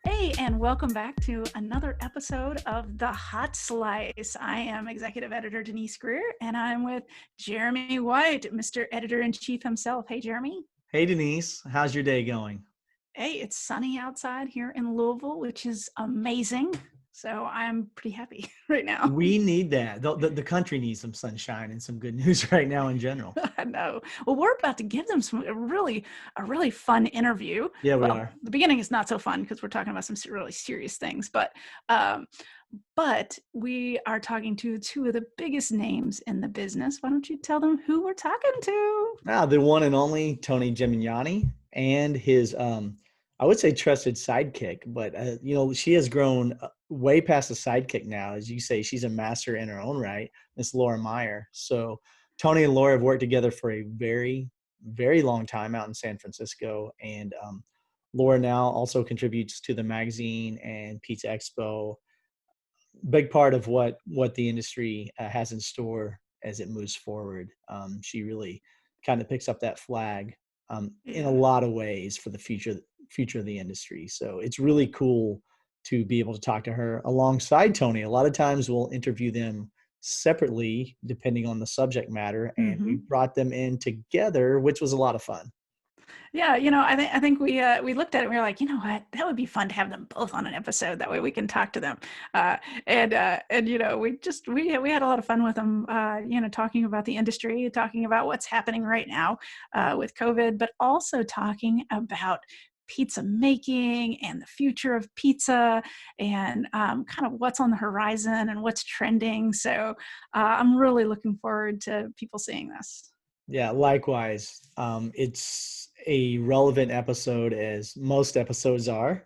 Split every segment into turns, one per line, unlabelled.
Hey, and welcome back to another episode of The Hot Slice. I am Executive Editor Denise Greer, and I'm with Jeremy White, Mr. Editor-in-Chief himself. Hey, Jeremy.
Hey, Denise. How's your day going?
Hey, it's sunny outside here in Louisville, which is amazing. So I'm pretty happy right now.
We need that. The country needs some sunshine and some good news right now in general.
I know. Well, we're about to give them a really fun interview.
Yeah, we
Well,
are.
the beginning is not so fun because we're talking about some really serious things, but we are talking to two of the biggest names in the business. Why don't you tell them who we're talking to?
Now, the one and only Tony Gemignani and his, I would say trusted sidekick, but, she has grown way past the sidekick now. As you say, she's a master in her own right, Miss Laura Meyer. So Tony and Laura have worked together for a very, very long time out in San Francisco. And Laura now also contributes to the magazine and Pizza Expo. Big part of what the industry has in store as it moves forward. She really kind of picks up that flag in a
Yeah.
lot of ways for the future of the industry. So it's really cool to be able to talk to her alongside Tony. A lot of times we'll interview them separately depending on the subject matter, and we
Mm-hmm.
brought them in together, which was a lot of fun.
Yeah, I think we looked at it and we were like, you know what, that would be fun to have them both on an episode. That way we can talk to them, and we had a lot of fun with them. Talking about the industry, talking about what's happening right now with COVID, but also talking about pizza making and the future of pizza and kind of what's on the horizon and what's trending. So I'm really looking forward to people seeing this.
Yeah, likewise. It's a relevant episode as most episodes are.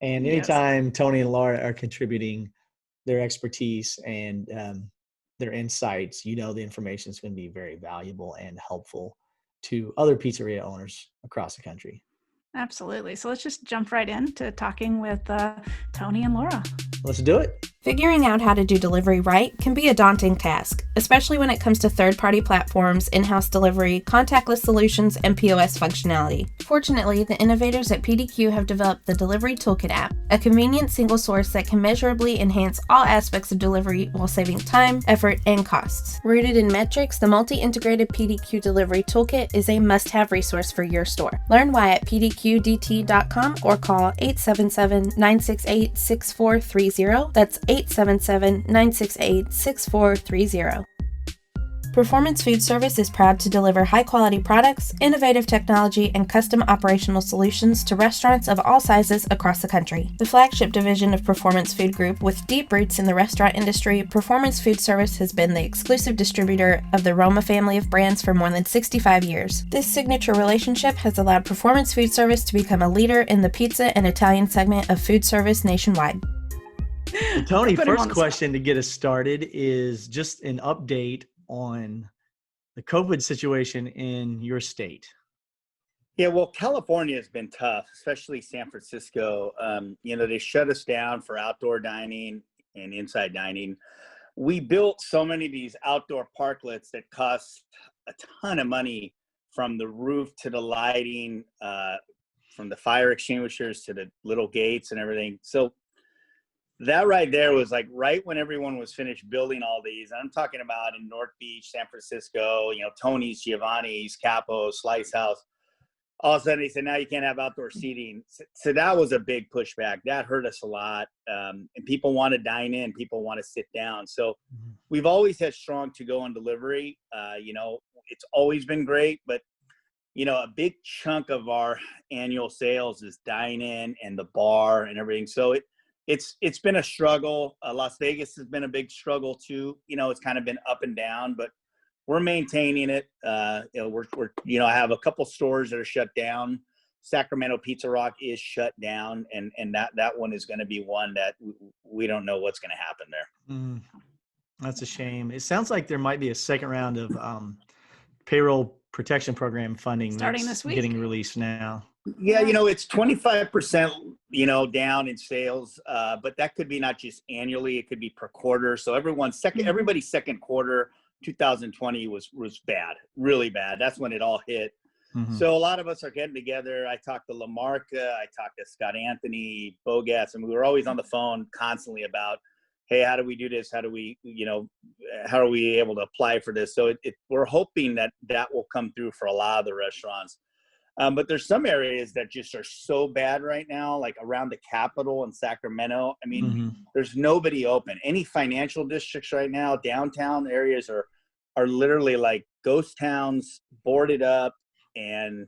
And
Yes.
anytime Tony and Laura are contributing their expertise and their insights, the information is going to be very valuable and helpful to other pizzeria owners across the country.
Absolutely. So let's just jump right into talking with Tony and Laura.
Let's do it.
Figuring out how to do delivery right can be a daunting task, especially when it comes to third-party platforms, in-house delivery, contactless solutions, and POS functionality. Fortunately, the innovators at PDQ have developed the Delivery Toolkit app, a convenient single source that can measurably enhance all aspects of delivery while saving time, effort, and costs. Rooted in metrics, the multi-integrated PDQ Delivery Toolkit is a must-have resource for your store. Learn why at pdqdt.com or call 877-968-6430. That's 877-968-6430. Performance Food Service is proud to deliver high-quality products, innovative technology, and custom operational solutions to restaurants of all sizes across the country. The flagship division of Performance Food Group, with deep roots in the restaurant industry, Performance Food Service has been the exclusive distributor of the Roma family of brands for more than 65 years. This signature relationship has allowed Performance Food Service to become a leader in the pizza and Italian segment of food service nationwide.
Tony, first question to get us started is just an update on the COVID situation in your state.
Yeah, well, California has been tough, especially San Francisco. They shut us down for outdoor dining and inside dining. We built so many of these outdoor parklets that cost a ton of money, from the roof to the lighting, from the fire extinguishers to the little gates and everything. So that right there was like right when everyone was finished building all these. I'm talking about in North Beach, San Francisco, Tony's, Giovanni's, Capo's, Slice House. All of a sudden they said, now you can't have outdoor seating. So that was a big pushback. That hurt us a lot. And people want to dine in, people want to sit down. So we've always had strong to-go and delivery. It's always been great, but a big chunk of our annual sales is dine-in and the bar and everything. So it's been a struggle. Las Vegas has been a big struggle too. It's kind of been up and down, but we're maintaining it. I have a couple stores that are shut down. Sacramento Pizza Rock is shut down, and that one is going to be one that we don't know what's going to happen there.
That's a shame. It sounds like there might be a second round of payroll protection program funding
starting this week,
getting released now.
Yeah, it's 25%, down in sales, but that could be not just annually; it could be per quarter. So everybody's second quarter 2020 was bad, really bad. That's when it all hit.
Mhm.
So a lot of us are getting together. I talked to LaMarca, I talked to Scott Anthony, Bogas, and we were always on the phone constantly about, hey, how do we do this? How do we, how are we able to apply for this? So we're hoping that will come through for a lot of the restaurants. But there's some areas that just are so bad right now, like around the Capitol in Sacramento. I mean,
Mhm.
there's nobody open. Any financial districts right now, downtown areas are literally like ghost towns, boarded up and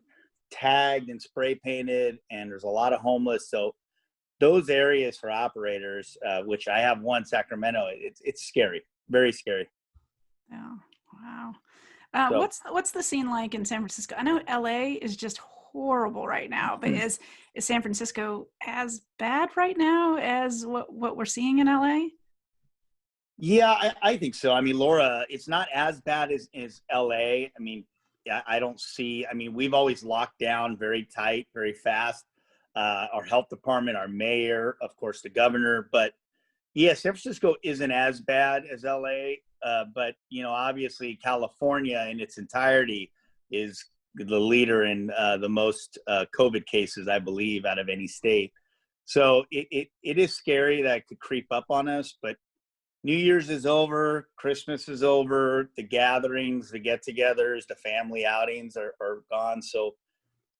tagged and spray painted, and there's a lot of homeless. So those areas for operators, which I have one, Sacramento, it's scary, very scary.
Oh, wow.
So
What's the scene like in San Francisco? I know LA is just horrible right now, but is San Francisco as bad right now as what we're seeing in LA?
yeah, I think so. I mean, Laura, it's not as bad as LA. I mean, yeah, I mean, we've always locked down very tight, very fast. Our health department, our mayor, of course, the governor, but yeah, San Francisco isn't as bad as LA. But obviously California in its entirety is the leader in the most COVID cases, I believe, out of any state. So it is scary that it could creep up on us, but New Year's is over, Christmas is over, the gatherings, the get-togethers, the family outings are gone. So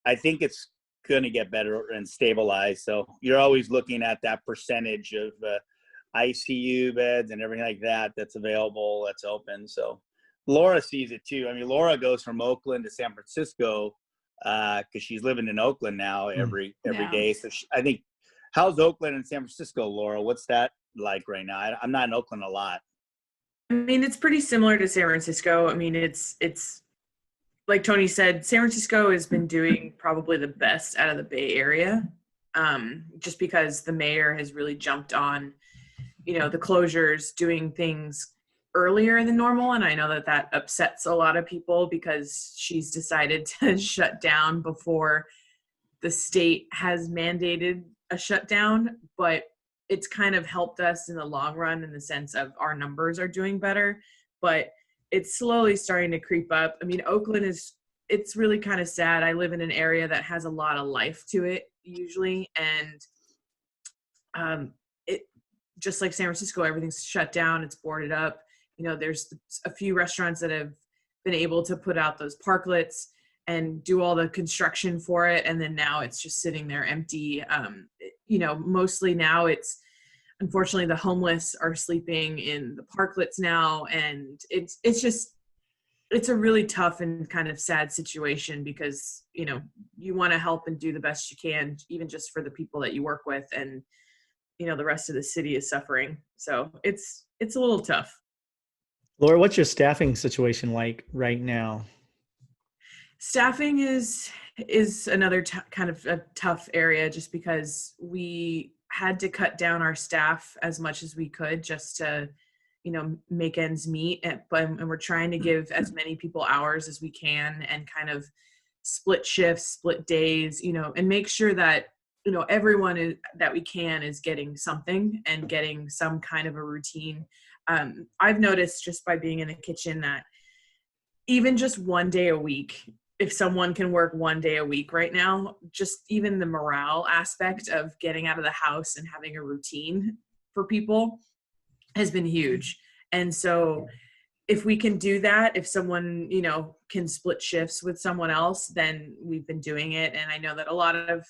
I think it's going to get better and stabilize. So you're always looking at that percentage of ICU beds and everything like that that's available, that's open. So Laura sees it too. I mean, Laura goes from Oakland to San Francisco because she's living in Oakland now every
Yeah.
day. So I think, how's Oakland and San Francisco, Laura? What's that like right now? I'm not in Oakland a lot.
I mean, it's pretty similar to San Francisco. I mean, it's like Tony said, San Francisco has been doing probably the best out of the Bay Area, just because the mayor has really jumped on, the closures, doing things earlier than normal. And I know that upsets a lot of people because she's decided to shut down before the state has mandated a shutdown, but it's kind of helped us in the long run in the sense of our numbers are doing better, but it's slowly starting to creep up. I mean, Oakland it's really kind of sad. I live in an area that has a lot of life to it usually. And it just like San Francisco, everything's shut down. It's boarded up. There's a few restaurants that have been able to put out those parklets and do all the construction for it. And then now it's just sitting there empty. Mostly now unfortunately the homeless are sleeping in the parklets now. And it's a really tough and kind of sad situation because, you want to help and do the best you can, even just for the people that you work with. And, the rest of the city is suffering. So it's a little tough.
Laura, what's your staffing situation like right now?
Staffing is another kind of a tough area just because we had to cut down our staff as much as we could just to, make ends meet. And we're trying to give as many people hours as we can and kind of split shifts, split days, and make sure that, everyone that we can is getting something and getting some kind of a routine. I've noticed just by being in the kitchen that even just one day a week, if someone can work one day a week right now, just even the morale aspect of getting out of the house and having a routine for people has been huge. And so if we can do that, if someone, can split shifts with someone else, then we've been doing it. And I know that a lot of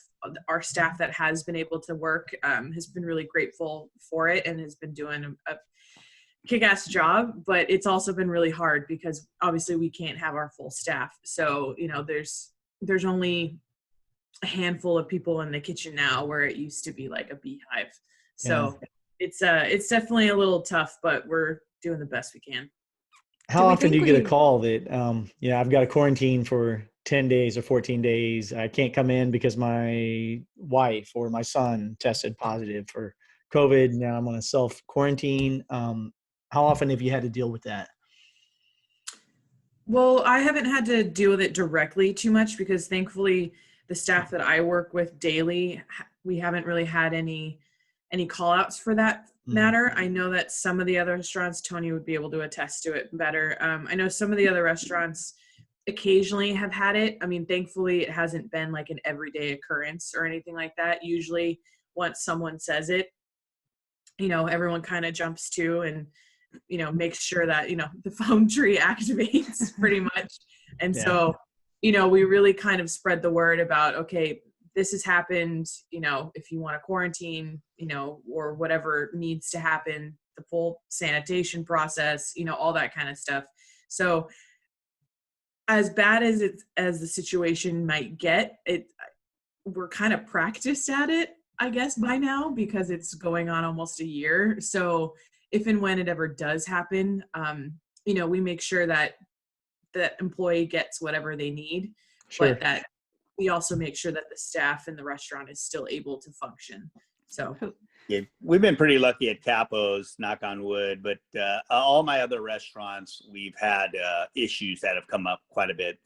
our staff that has been able to work has been really grateful for it and has been doing a kick-ass job, but it's also been really hard because obviously we can't have our full staff. So, there's only a handful of people in the kitchen now where it used to be like a beehive. So it's definitely a little tough, but we're doing the best we can.
How often do you get a call that, I've got to quarantine for 10 days or 14 days. I can't come in because my wife or my son tested positive for COVID. Now I'm on a self-quarantine. How often have you had to deal with that?
Well, I haven't had to deal with it directly too much because thankfully the staff that I work with daily, we haven't really had any call outs for that matter. I know that some of the other restaurants, Tony would be able to attest to it better. I know some of the other restaurants, occasionally have had it. I mean, thankfully it hasn't been like an everyday occurrence or anything like that. Usually once someone says it, everyone kind of jumps to and, makes sure that, the phone tree activates pretty much. And
Yeah.
so, we really kind of spread the word about, okay, this has happened, if you want to quarantine, or whatever needs to happen, the full sanitation process, all that kind of stuff. So as bad as the situation might get, we're kind of practiced at it, I guess, by now, because it's going on almost a year. So if and when it ever does happen, we make sure that the employee gets whatever they need,
Sure.
but that we also make sure that the staff in the restaurant is still able to function. So
yeah, we've been pretty lucky at Capo's, knock on wood, but all my other restaurants, we've had issues that have come up quite a bit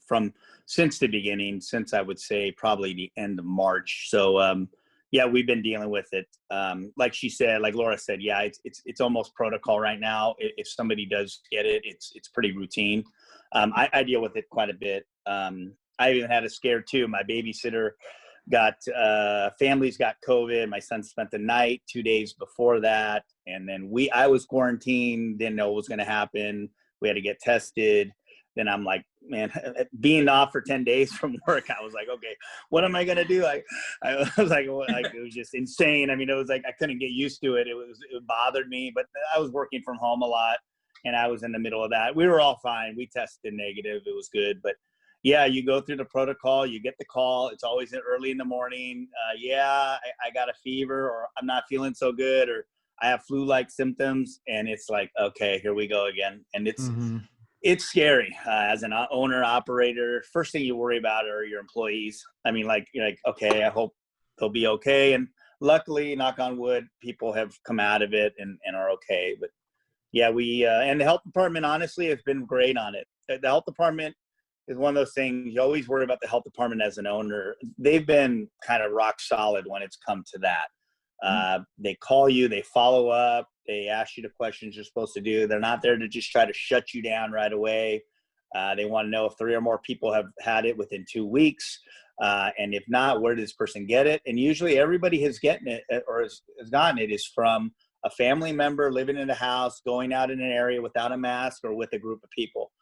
since the beginning, since I would say probably the end of March. So yeah, we've been dealing with it. Like she said, like Laura said, yeah, it's almost protocol right now. If somebody does get it, it's pretty routine. I deal with it quite a bit. I even had a scare too. My babysitter families got COVID. My son spent the night 2 days before that. And then I was quarantined, didn't know what was going to happen. We had to get tested. Then I'm like, man, being off for 10 days from work, I was like, okay, what am I going to do? I was like, it was just insane. I mean, it was like, I couldn't get used to it. It bothered me, but I was working from home a lot and I was in the middle of that. We were all fine. We tested negative. It was good. But yeah, you go through the protocol, you get the call. It's always early in the morning. I got a fever, or I'm not feeling so good, or I have flu-like symptoms. And it's like, okay, here we go again. And it's scary as an owner operator. First thing you worry about are your employees. I mean, you're like, okay, I hope they'll be okay. And luckily, knock on wood, people have come out of it and are okay. But yeah, and the health department, honestly, has been great on it. The health department is one of those things you always worry about. The health department as an owner, they've been kind of rock solid when it's come to that. They call you, they follow up, they ask you the questions you're supposed to do. They're not there to just try to shut you down right away. They want to know if 3 or more people have had it within 2 weeks. And if not, where did this person get it? And usually everybody has gotten it or has gotten it is from a family member living in a house, going out in an area without a mask, or with a group of people.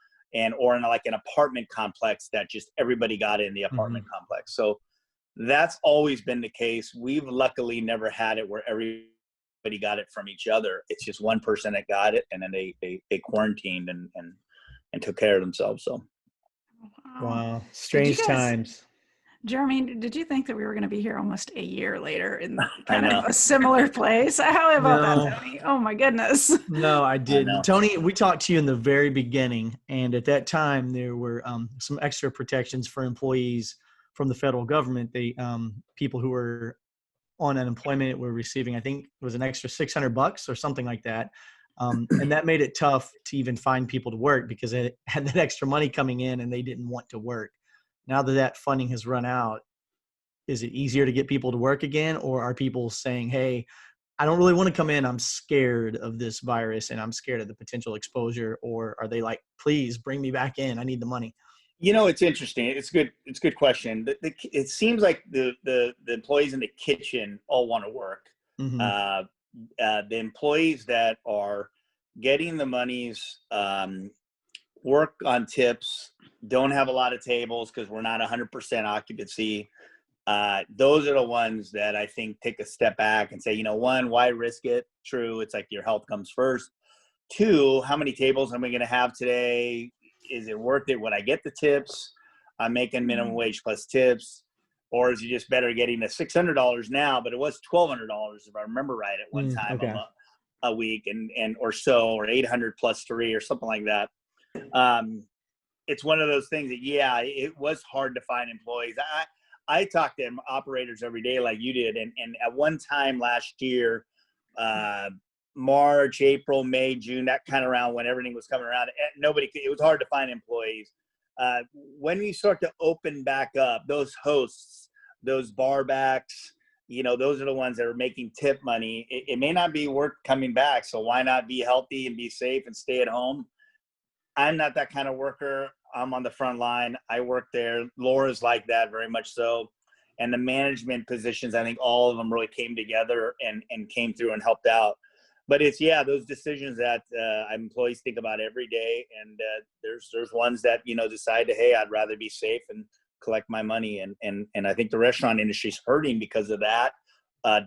Or in like an apartment complex that just everybody got in the apartment complex. So that's always been the case. We've luckily never had it where everybody got it from each other. It's just one person that got it, and then they quarantined and took care of themselves. So
wow, strange times.
Jeremy, did you think that we were going to be here almost a year later in kind of a similar place? How about that, Tony? Oh my goodness.
No, I didn't. Tony, we talked to you in the very beginning, and at that time there were some extra protections for employees from the federal government. They people who were on unemployment were receiving, I think it was an extra $600 or something like that. And that made it tough to even find people to work because they had that extra money coming in and they didn't want to work. Now that funding has run out, is it easier to get people to work again? Or are people saying, hey, I don't really want to come in. I'm scared of this virus and I'm scared of the potential exposure. Or are they like, please bring me back in. I need the money.
It's interesting. It's good. It's a good question. It seems like the employees in the kitchen all want to work. The employees that are getting the monies, work on tips, don't have a lot of tables because we're not 100% occupancy. Those are the ones that I think take a step back and say, one, why risk it? True. It's like your health comes first. 2, how many tables am I going to have today? Is it worth it? Would I get the tips? I'm making minimum wage plus tips. Or is it just better getting the $600 now, but it was $1,200 if I remember right at one time a week and or so, or 800 plus 3 or something like that. It's one of those things that, it was hard to find employees. I talk to operators every day like you did. And at one time last year, March, April, May, June, that kind of around when everything was coming around, it was hard to find employees. When we start to open back up, those hosts, those bar backs, those are the ones that are making tip money. It may not be worth coming back. So why not be healthy and be safe and stay at home? I'm not that kind of worker. I'm on the front line. I work there. Laura's like that, very much so. And the management positions, I think all of them really came together and came through and helped out. But it's, yeah, those decisions that employees think about every day. And there's ones that, decide to, hey, I'd rather be safe and collect my money. And I think the restaurant industry is hurting because of that,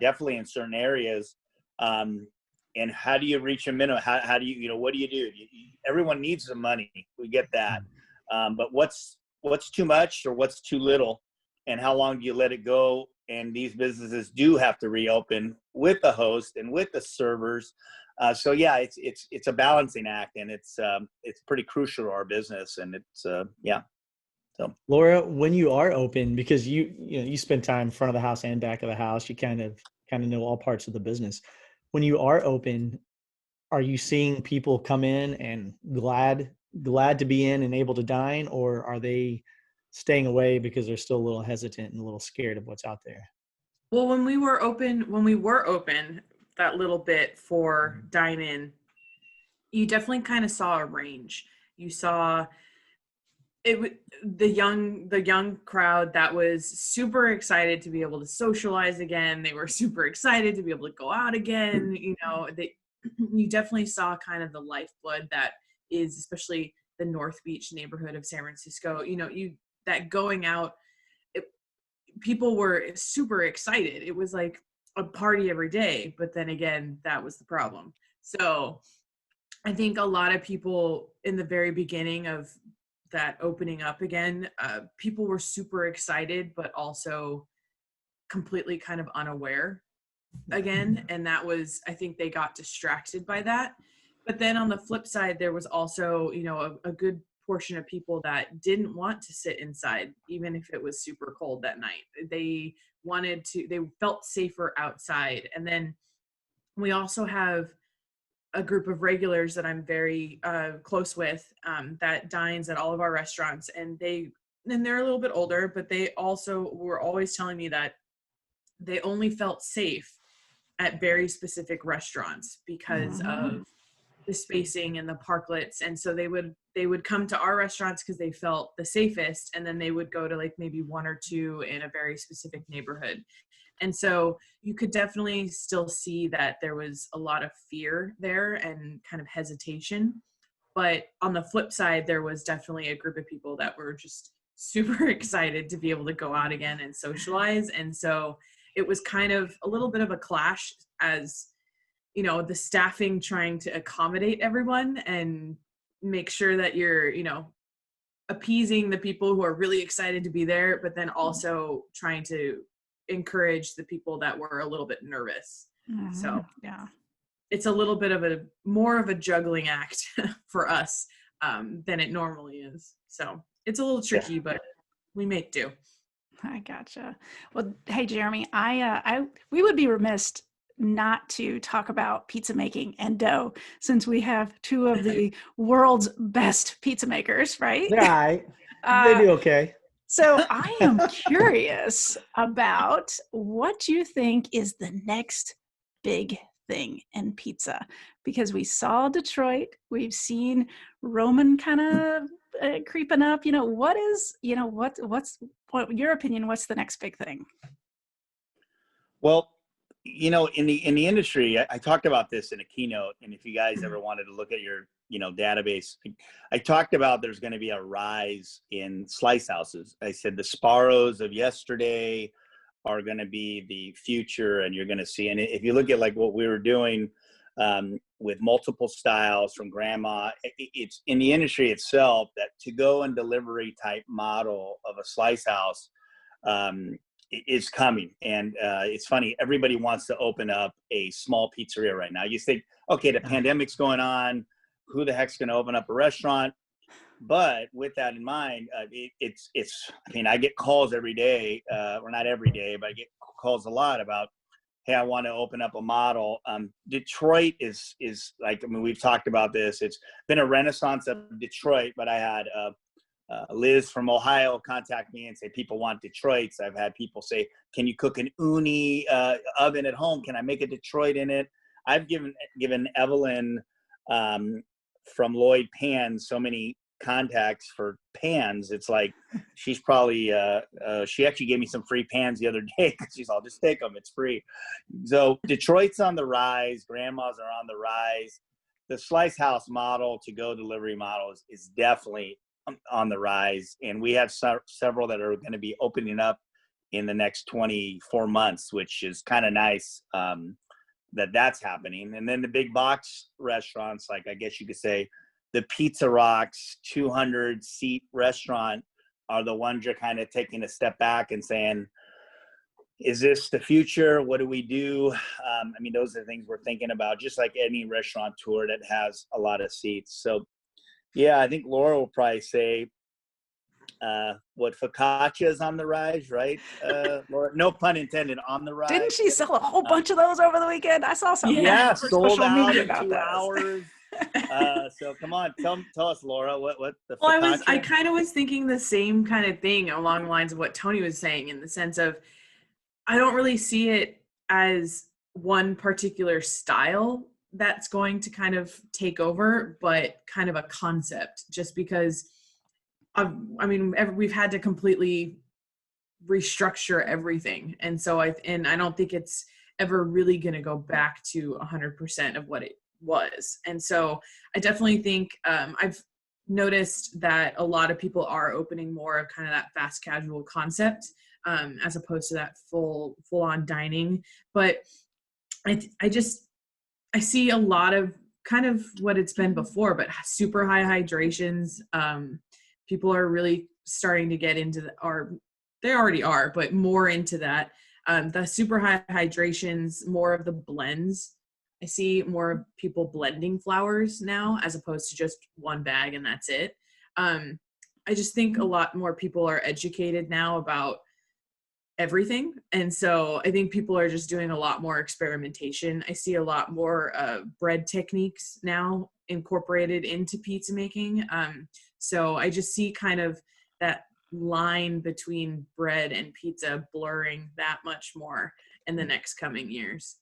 definitely in certain areas. And how do you reach a minimum? How do you, what do you do? Everyone needs the money. We get that. But what's too much or what's too little? And how long do you let it go? And these businesses do have to reopen with the host and with the servers. So yeah, it's a balancing act, and it's pretty crucial to our business. And it's yeah. So
Laura, when you are open, because you spend time in front of the house and back of the house, you kind of know all parts of the business. When you are open, are you seeing people come in and glad to be in and able to dine, or are they staying away because they're still a little hesitant and a little scared of what's out there?
Well, when we were open, that little bit for dine-in, you definitely kind of saw a range. You saw the young crowd that was super excited to be able to socialize again. They were super excited to be able to go out again. You definitely saw kind of the lifeblood that is, especially the North Beach neighborhood of San Francisco. That going out, people were super excited. It was like a party every day, but then again, that was the problem. So I think a lot of people in the very beginning of that opening up again, people were super excited, but also completely kind of unaware again. And that was, I think they got distracted by that. But then on the flip side, there was also, a good portion of people that didn't want to sit inside, even if it was super cold that night. They felt safer outside. And then we also have a group of regulars that I'm very close with that dines at all of our restaurants. And they're a little bit older, but they also were always telling me that they only felt safe at very specific restaurants because of the spacing and the parklets. And so they would come to our restaurants because they felt the safest, and then they would go to like maybe one or two in a very specific neighborhood. And so you could definitely still see that there was a lot of fear there and kind of hesitation. But on the flip side, there was definitely a group of people that were just super excited to be able to go out again and socialize. And so it was kind of a little bit of a clash, as the staffing trying to accommodate everyone and make sure that you're, appeasing the people who are really excited to be there, but then also trying to encourage the people that were a little bit nervous. So
yeah,
it's a little bit of more of a juggling act for us than it normally is. So it's a little tricky, but we make do.
I gotcha. Well, hey, Jeremy, we would be remiss not to talk about pizza making and dough, since we have two of the world's best pizza makers, right?
Yeah, they do okay.
So I am curious about what you think is the next big thing in pizza, because we saw Detroit, we've seen Roman kind of creeping up. What's your opinion? What's the next big thing?
Well, in the industry, I talked about this in a keynote, and if you guys ever wanted to look at your database, I talked about there's going to be a rise in slice houses. I said the Sparrows of yesterday are going to be the future, and you're going to see. And if you look at like what we were doing with multiple styles from grandma, it's in the industry itself that to-go and delivery type model of a slice house is coming. And it's funny, everybody wants to open up a small pizzeria right now. You think, okay, the pandemic's going on, who the heck's going to open up a restaurant? But with that in mind, I get calls every day, or not every day, but I get calls a lot about, hey, I want to open up a model. Detroit is like, we've talked about this. It's been a renaissance of Detroit, but I had Liz from Ohio contact me and say, people want Detroits. I've had people say, can you cook an uni oven at home? Can I make a Detroit in it? I've given Evelyn from Lloyd Pan so many contacts for pans. It's like she's probably she actually gave me some free pans the other day because she's all, just take them, it's free. So Detroit's on the rise, grandmas are on the rise. The slice house model to go delivery model is definitely on the rise, and we have several that are going to be opening up in the next 24 months, which is kind of nice that's happening. And then the big box restaurants, like I guess you could say the Pizza Rocks 200 seat restaurant, are the ones you're kind of taking a step back and saying, is this the future? What do we do? I mean, those are the things we're thinking about, just like any restaurateur that has a lot of seats. So yeah, I think Laura will probably say what, focaccia is on the rise, right? Laura, no pun intended, on the rise.
Didn't she sell a whole bunch of those over the weekend? I saw some.
Yeah,
for
sold
social
out
media
in
about
2
those.
hours. So come on, tell us, Laura, what the
Well,
focaccia?
I kind of was thinking the same kind of thing along the lines of what Tony was saying, in the sense of, I don't really see it as one particular style that's going to kind of take over, but kind of a concept, just because we've had to completely restructure everything. And so I don't think it's ever really going to go back to 100% of what it was. And so I definitely think I've noticed that a lot of people are opening more of kind of that fast casual concept, as opposed to that full on dining. But I see a lot of kind of what it's been before, but super high hydrations. People are really starting to get into they already are, but more into that. The super high hydrations, more of the blends. I see more of people blending flours now, as opposed to just one bag and that's it. I just think a lot more people are educated now about everything. And so I think people are just doing a lot more experimentation. I see a lot more bread techniques now incorporated into pizza making. So I just see kind of that line between bread and pizza blurring that much more in the next coming years.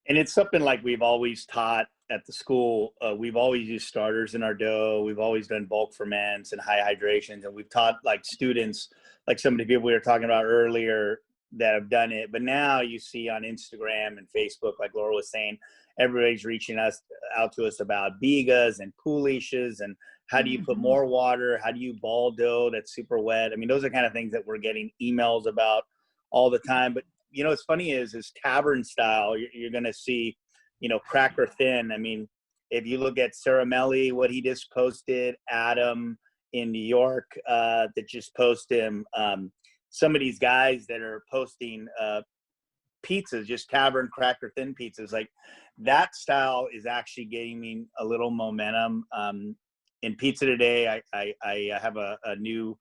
And it's something like we've always taught at the school. We've always used starters in our dough. We've always done bulk ferments and high hydrations. And we've taught like students, like some of the people we were talking about earlier that have done it. But now you see on Instagram and Facebook, like Laura was saying, everybody's reaching out to us about bigas and pouliches and how do you put more water? How do you ball dough that's super wet? I mean, those are kind of things that we're getting emails about all the time. But you know, what's funny is tavern style, you're going to see, you know, cracker thin. I mean, if you look at Caramelli, what he just posted, Adam in New York that just posted him, some of these guys that are posting pizzas, just tavern cracker thin pizzas, like that style is actually gaining a little momentum. In Pizza Today, I have a new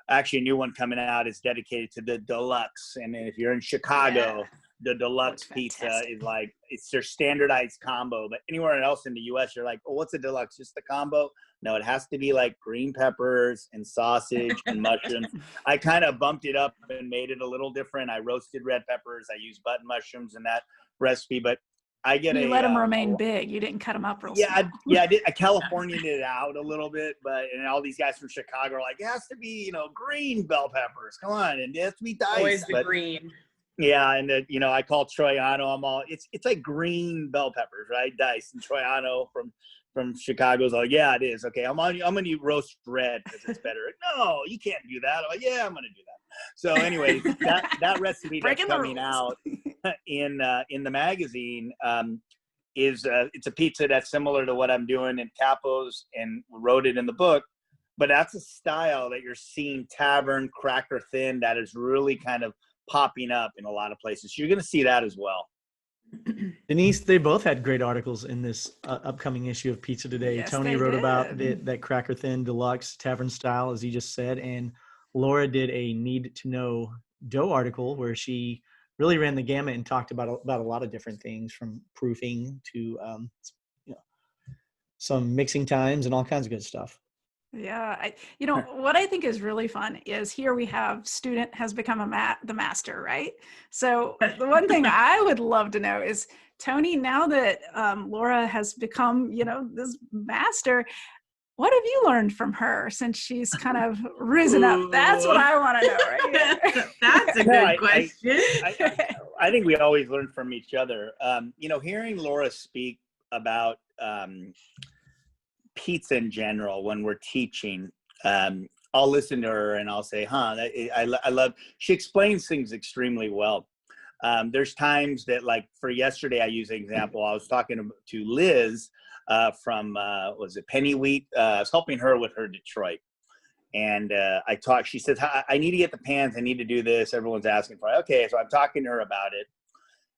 one coming out. Is dedicated to the deluxe. And if you're in Chicago, the deluxe pizza is like, it's their standardized combo. But anywhere else in the US, you're like, oh, what's a deluxe? Just the combo? No, it has to be like green peppers and sausage and mushrooms. I kind of bumped it up and made it a little different. I roasted red peppers. I used button mushrooms in that recipe, but I get
you let them remain big. You didn't cut them up real small.
I did. I California'd it out a little bit, and all these guys from Chicago are like, it has to be, you know, green bell peppers. Come on, and it has to be diced.
Always the green.
Yeah, and you know, I call Troiano. I'm all, it's like green bell peppers, right? Diced. And Troiano from Chicago's like, yeah, it is. Okay, I'm gonna roast red because it's better. No, you can't do that. I'm like, yeah, I'm gonna do that. So anyway, that recipe that's coming out in the magazine is it's a pizza that's similar to what I'm doing in Capo's and wrote it in the book, but that's a style that you're seeing tavern cracker thin that is really kind of popping up in a lot of places. You're going to see that as well.
Denise, they both had great articles in this upcoming issue of Pizza Today.
Yes,
Tony
they
wrote
did.
about that cracker thin deluxe tavern style, as he just said, and Laura did a need to know dough article where she really ran the gamut and talked about a lot of different things, from proofing to you know, some mixing times and all kinds of good stuff.
Yeah, what I think is really fun is here we have student has become the master, right? So the one thing I would love to know is, Tony, now that Laura has become, you know, this master, what have you learned from her since she's kind of risen up? That's what I want to know, right?
That's a good question.
I think we always learn from each other. Hearing Laura speak about pizza in general when we're teaching, I'll listen to her and I'll say, I love, she explains things extremely well. There's times that, like for yesterday, I use an example. I was talking to Liz from, was it Penny Wheat? I was helping her with her Detroit. And she says, I need to get the pans. I need to do this. Everyone's asking for it. Okay. So I'm talking to her about it.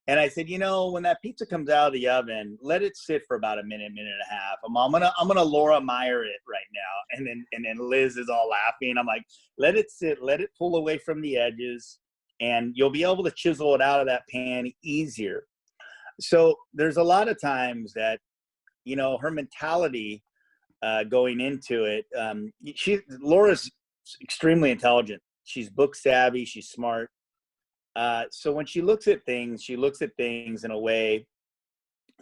And I said, when that pizza comes out of the oven, let it sit for about a minute, minute and a half. I'm gonna Laura Meyer it right now. And then Liz is all laughing. I'm like, let it sit, let it pull away from the edges, and you'll be able to chisel it out of that pan easier. So there's a lot of times that, her mentality going into it, Laura's extremely intelligent. She's book savvy. She's smart. So when she looks at things in a way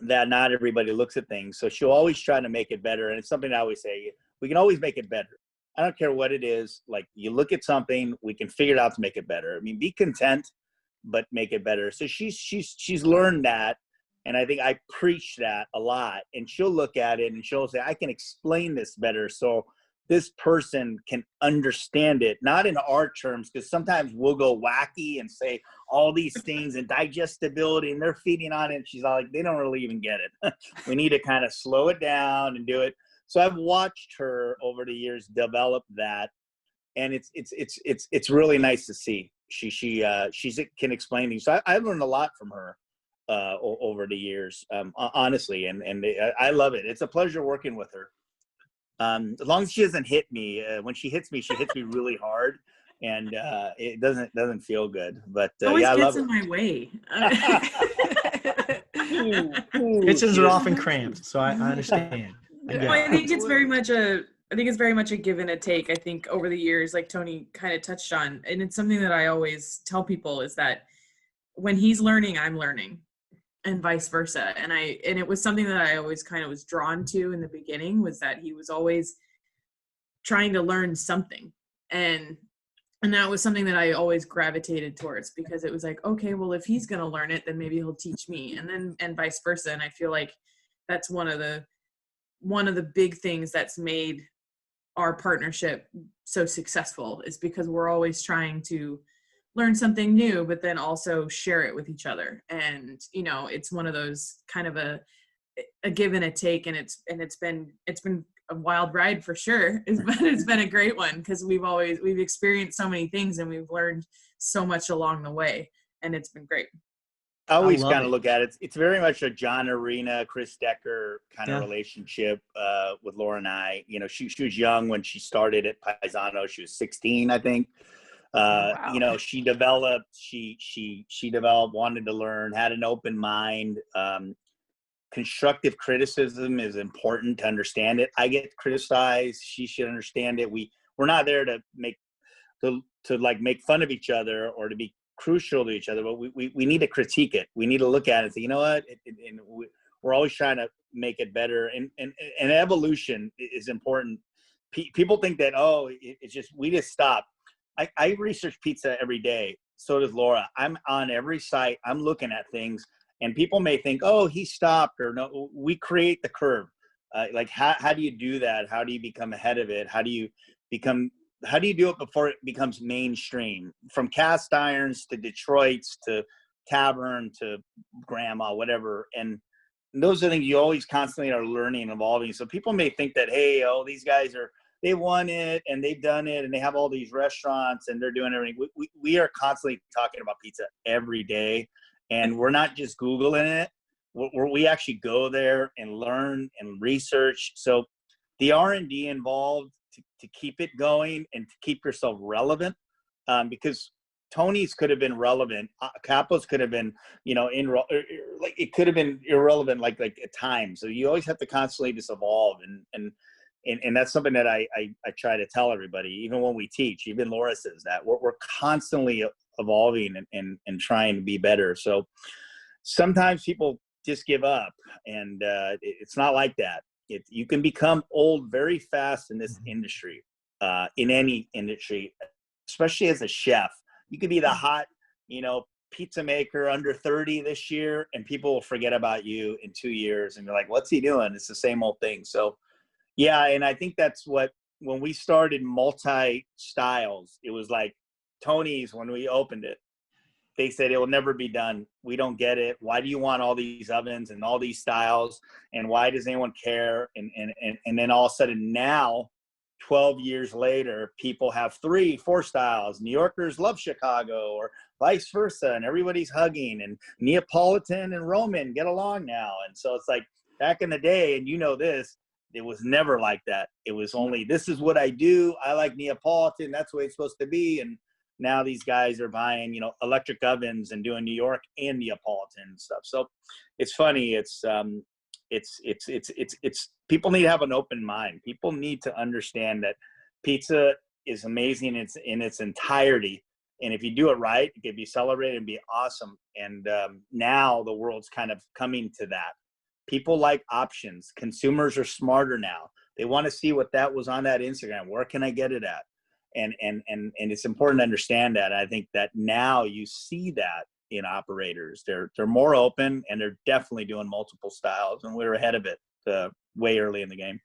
that not everybody looks at things. So she'll always try to make it better. And it's something I always say, we can always make it better. I don't care what it is. Like, you look at something, we can figure it out to make it better. I mean, be content, but make it better. So she's learned that. And I think I preach that a lot. And she'll look at it and she'll say, I can explain this better so this person can understand it, not in our terms, because sometimes we'll go wacky and say all these things and digestibility, and they're feeding on it. And she's all like, they don't really even get it. We need to kind of slow it down and do it. So I've watched her over the years develop that, and it's really nice to see. She can explain things. So I've learned a lot from her over the years, honestly, and I love it. It's a pleasure working with her. As long as she doesn't hit me, when she hits me really hard, and it doesn't feel good. But
always
I
gets
love
in my way.
Kitchens are often cramped, so I understand.
I think it's very much a give and a take. I think over the years, like Tony kind of touched on, and it's something that I always tell people, is that when he's learning, I'm learning, and vice versa. And it was something that I always kind of was drawn to in the beginning, was that he was always trying to learn something. And that was something that I always gravitated towards, because it was like, okay, well, if he's going to learn it, then maybe he'll teach me, and vice versa. And I feel like that's one of the big things that's made our partnership so successful, is because we're always trying to learn something new, but then also share it with each other. And it's one of those kind of a give and a take, and it's been a wild ride for sure. It's been a great one, because we've experienced so many things, and we've learned so much along the way, and it's been great.
I always kind of look at it. It's very much a John Arena, Chris Decker kind of relationship with Laura and I. She was young when she started at Paisano. She was 16, I think.
Wow.
She developed, wanted to learn, had an open mind. Constructive criticism is important to understand it. I get criticized. She should understand it. We're not there to make fun of each other or to be crucial to each other, but we need to critique it. We need to look at it and say, you know what? We're always trying to make it better. And evolution is important. People think that, we just stop. I research pizza every day. So does Laura. I'm on every site. I'm looking at things, and people may think, oh, he stopped, or no. We create the curve. How do you do that? How do you become ahead of it? How do you do it before it becomes mainstream? From cast irons to Detroits to Tavern to Grandma, whatever. And those are things you always constantly are learning and evolving. So people may think that, hey, these guys they won it and they've done it and they have all these restaurants and they're doing everything. We are constantly talking about pizza every day, and we're not just Googling it. We actually go there and learn and research. So the R&D involved to keep it going and to keep yourself relevant, because Tony's could have been relevant. Capo's could have been, it could have been irrelevant, like at times. So you always have to constantly just evolve, and that's something that I try to tell everybody, even when we teach. Even Laura says that we're constantly evolving and trying to be better. So sometimes people just give up, and it's not like that. You can become old very fast in this industry, in any industry, especially as a chef. You could be the hot, pizza maker under 30 this year, and people will forget about you in 2 years and be like, what's he doing? It's the same old thing. So yeah. And I think that's when we started multi styles, it was like Tony's, when we opened it, they said it will never be done. We don't get it. Why do you want all these ovens and all these styles? And why does anyone care? And then all of a sudden now, 12 years later, people have 3, 4 styles. New Yorkers love Chicago, or vice versa. And everybody's hugging, and Neapolitan and Roman get along now. And so it's like back in the day, and this, it was never like that. It was only, this is what I do. I like Neapolitan. That's the way it's supposed to be. And now these guys are buying, electric ovens and doing New York and Neapolitan and stuff. So it's funny. It's people need to have an open mind. People need to understand that pizza is amazing in its entirety. And if you do it right, it can be celebrated and be awesome. And now the world's kind of coming to that. People like options. Consumers are smarter now. They want to see what that was on that Instagram. Where can I get it at? And it's important to understand that. I think that now you see that in operators. They're more open, and they're definitely doing multiple styles, and we're ahead of it way early in the game.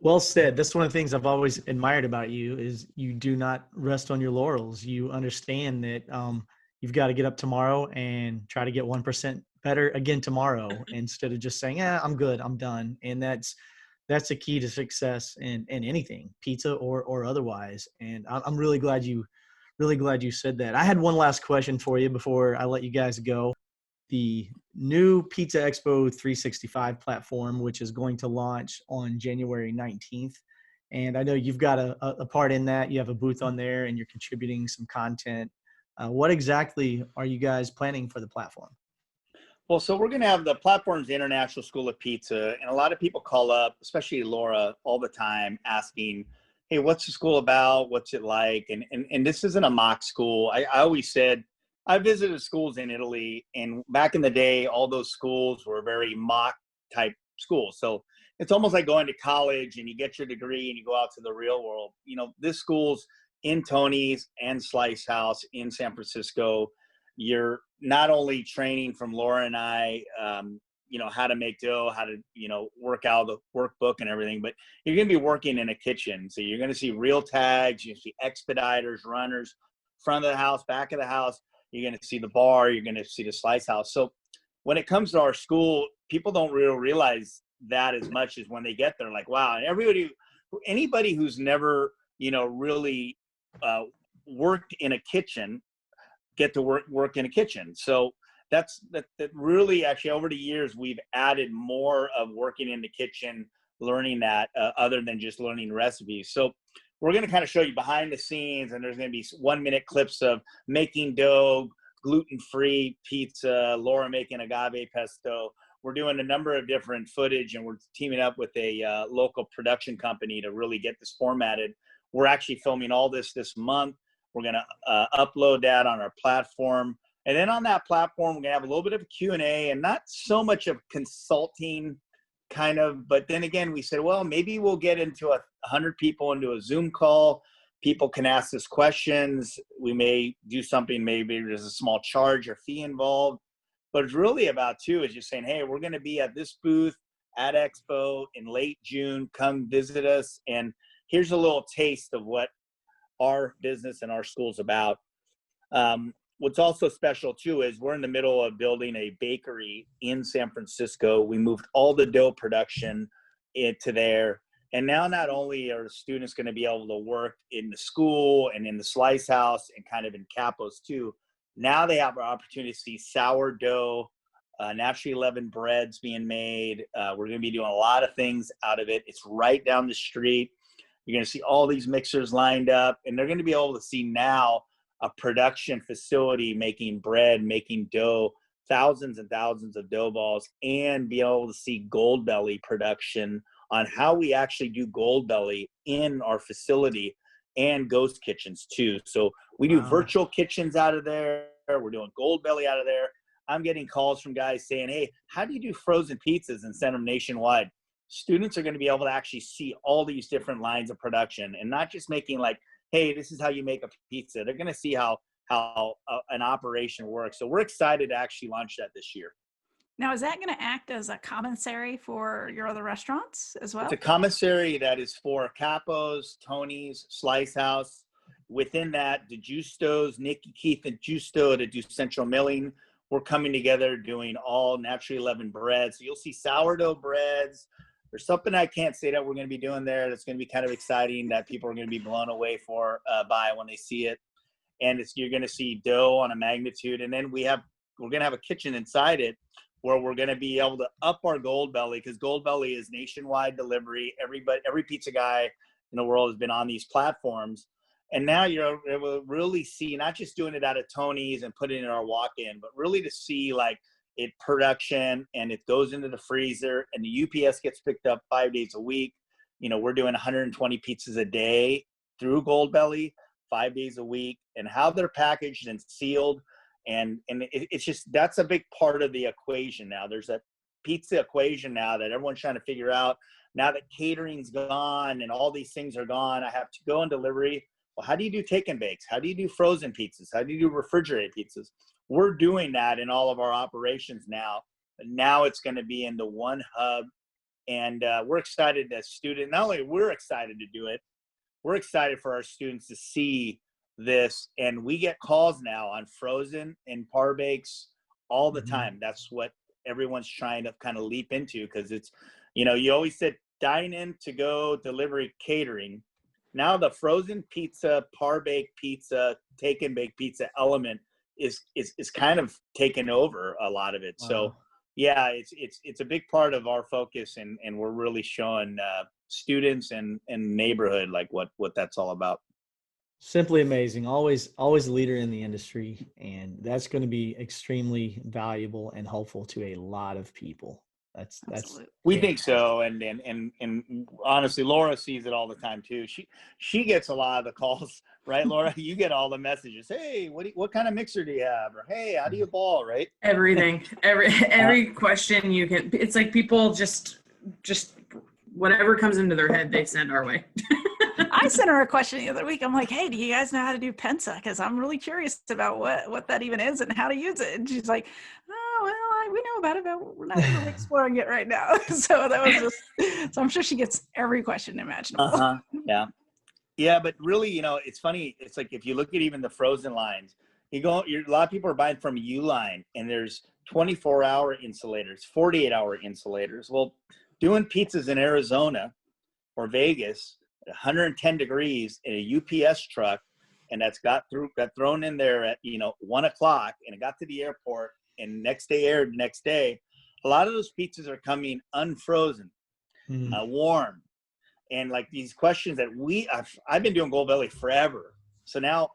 Well said. That's one of the things I've always admired about you, is you do not rest on your laurels. You understand that you've got to get up tomorrow and try to get 1% better again tomorrow, instead of just saying, I'm good, I'm done. And that's the key to success in anything, pizza or otherwise. And I'm really glad you said that. I had one last question for you before I let you guys go. The new Pizza Expo 365 platform, which is going to launch on January 19th. And I know you've got a part in that. You have a booth on there, and you're contributing some content. What exactly are you guys planning for the platform?
Well, so we're going to have the platform's International School of Pizza. And a lot of people call up, especially Laura, all the time asking, hey, what's the school about? What's it like? And this isn't a mock school. I always said, I visited schools in Italy, and back in the day, all those schools were very mock type schools. So it's almost like going to college and you get your degree and you go out to the real world. This school's in Tony's and Slice House in San Francisco. You're not only training from Laura and I, how to make dough, how to, work out the workbook and everything, but you're going to be working in a kitchen. So you're going to see real tags, you see expediters, runners, front of the house, back of the house. You're going to see the bar, you're going to see the Slice House. So when it comes to our school, people don't really realize that as much as when they get there, like, wow. And anybody who's never, really worked in a kitchen, get to work in a kitchen. So that really, actually, over the years, we've added more of working in the kitchen, learning that other than just learning recipes. So we're going to kind of show you behind the scenes, and there's going to be 1-minute clips of making dough, gluten-free pizza, Laura making agave pesto. We're doing a number of different footage, and we're teaming up with a local production company to really get this formatted. We're actually filming all this month. We're going to upload that on our platform. And then on that platform, we're going to have a little bit of a Q&A, and not so much of consulting kind of, but then again, we said, well, maybe we'll get into 100 people into a Zoom call. People can ask us questions. We may do something, maybe there's a small charge or fee involved, but it's really about is just saying, hey, we're going to be at this booth at Expo in late June. Come visit us. And here's a little taste of what our business and our school's about. What's also special too is we're in the middle of building a bakery in San Francisco. We moved all the dough production into there. And now not only are the students going to be able to work in the school and in the Slice House and kind of in Capos too, now they have an opportunity to see sourdough, naturally leavened breads being made. We're going to be doing a lot of things out of it. It's right down the street. You're going to see all these mixers lined up, and they're going to be able to see now a production facility making bread, making dough, thousands and thousands of dough balls, and be able to see Gold Belly production on how we actually do Gold Belly in our facility, and ghost kitchens too. So we do virtual kitchens out of there. We're doing Gold Belly out of there. I'm getting calls from guys saying, hey, how do you do frozen pizzas and send them nationwide? students are going to be able to actually see all these different lines of production, and not just making like, hey, this is how you make a pizza. They're going to see how an operation works. So we're excited to actually launch that this year.
Now, is that going to act as a commissary for your other restaurants as well?
It's a commissary that is for Capo's, Tony's, Slice House. Within that, the Justos, Nikki, Keith, and Justo to do central milling. We're coming together doing all naturally leavened breads. So you'll see sourdough breads. There's something I can't say that we're going to be doing there that's going to be kind of exciting that people are going to be blown away by when they see it. And you're going to see dough on a magnitude. And then we're going to have a kitchen inside it where we're going to be able to up our Gold Belly, because Gold Belly is nationwide delivery. Every pizza guy in the world has been on these platforms. And now you're able to really see, not just doing it out of Tony's and putting it in our walk-in, but really to see like it production, and it goes into the freezer, and the UPS gets picked up 5 days a week. We're doing 120 pizzas a day through Gold Belly, 5 days a week, and how they're packaged and sealed. And it's just, that's a big part of the equation now. There's a pizza equation now that everyone's trying to figure out. Now that catering's gone and all these things are gone, I have to go in delivery. Well, how do you do take and bakes? How do you do frozen pizzas? How do you do refrigerated pizzas? We're doing that in all of our operations now. But now it's going to be into one hub. And we're excited as students. Not only we're excited to do it, we're excited for our students to see this. And we get calls now on frozen and par bakes all the time. That's what everyone's trying to kind of leap into, because it's, you always said dine-in, to go, delivery, catering. Now the frozen pizza, par bake pizza, take and bake pizza element is kind of taken over a lot of it. Wow. So yeah, it's a big part of our focus, and we're really showing students and neighborhood like what that's all about.
Simply amazing. Always a leader in the industry, and that's going to be extremely valuable and helpful to a lot of people. That's
we think so, and honestly, Laura sees it all the time too. She gets a lot of the calls, right, Laura? You get all the messages. Hey, what kind of mixer do you have? Or hey, how do you ball? Right?
Everything, every question you can. It's like people just whatever comes into their head, they send our way.
I sent her a question the other week. I'm like, hey, do you guys know how to do Pensa? Because I'm really curious about what that even is and how to use it. And she's like, oh, well, we know about it, but we're not really exploring it right now. So that was just, so I'm sure she gets every question imaginable.
Yeah, but really, it's funny. It's like, if you look at even the frozen lines, a lot of people are buying from Uline, and there's 24-hour insulators, 48-hour insulators. Well, doing pizzas in Arizona or Vegas, 110 degrees in a UPS truck, and got thrown in there at 1 o'clock, and it got to the airport, and next day aired next day. A lot of those pizzas are coming unfrozen, warm, and like these questions that I've been doing Gold Belly forever. So now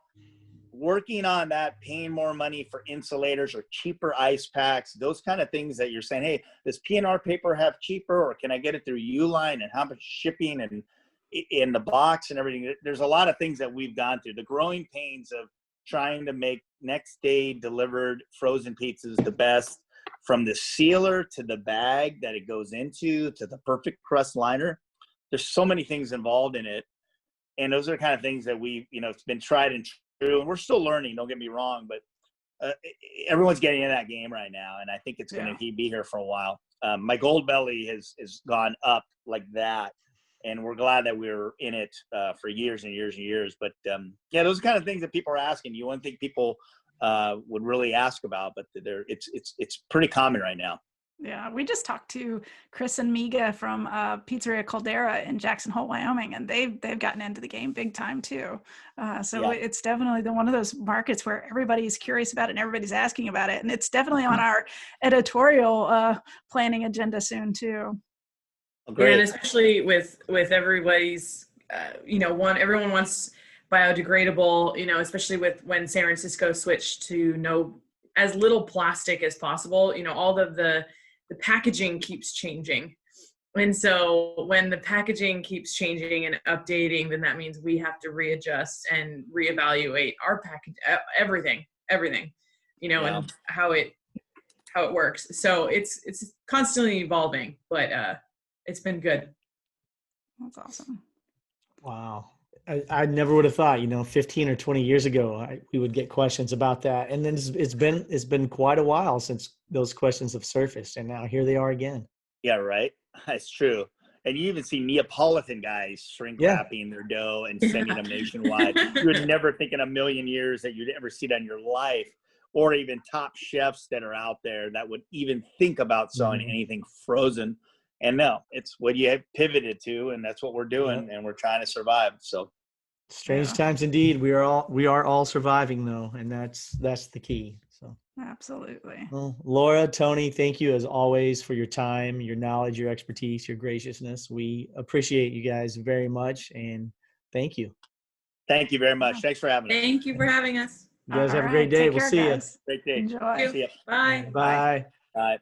working on that, paying more money for insulators or cheaper ice packs, those kind of things that you're saying, hey, does P&R paper have cheaper, or can I get it through Uline, and how much shipping and in the box and everything. There's a lot of things that we've gone through. The growing pains of trying to make next day delivered frozen pizzas the best, from the sealer to the bag that it goes into to the perfect crust liner. There's so many things involved in it. And those are the kind of things that it's been tried and true, and we're still learning, don't get me wrong, but everyone's getting in that game right now. And I think it's going to be here for a while. My Gold Belly has gone up like that. And we're glad that we're in it for years and years and years. But those are kind of things that people are asking. You wouldn't think people would really ask about, but it's pretty common right now.
Yeah, we just talked to Chris and Miga from Pizzeria Caldera in Jackson Hole, Wyoming, and they've gotten into the game big time too. It's definitely one of those markets where everybody's curious about it and everybody's asking about it, and it's definitely on our editorial planning agenda soon too.
Yeah, and especially with everybody's, everyone wants biodegradable, especially when San Francisco switched to as little plastic as possible. All of the packaging keeps changing. And so when the packaging keeps changing and updating, then that means we have to readjust and reevaluate our package, everything, and how it works. So it's constantly evolving, but it's been good.
That's awesome.
Wow. I never would have thought, 15 or 20 years ago, we would get questions about that. And then it's been quite a while since those questions have surfaced. And now here they are again.
Yeah, right. That's true. And you even see Neapolitan guys shrink wrapping their dough and sending them nationwide. You would never think in a million years that you'd ever see that in your life, or even top chefs that are out there that would even think about selling anything frozen. And no, it's what you have pivoted to, and that's what we're doing, and we're trying to survive. So
strange times indeed. We are all surviving though, and that's the key. So
absolutely.
Well, Laura, Tony, thank you as always for your time, your knowledge, your expertise, your graciousness. We appreciate you guys very much, and thank you.
Thank you very much. Thanks for having us.
Thank you for having us.
You guys have a great day. We'll see you.
Great day.
Enjoy.
See you.
Bye.
Bye.
Bye.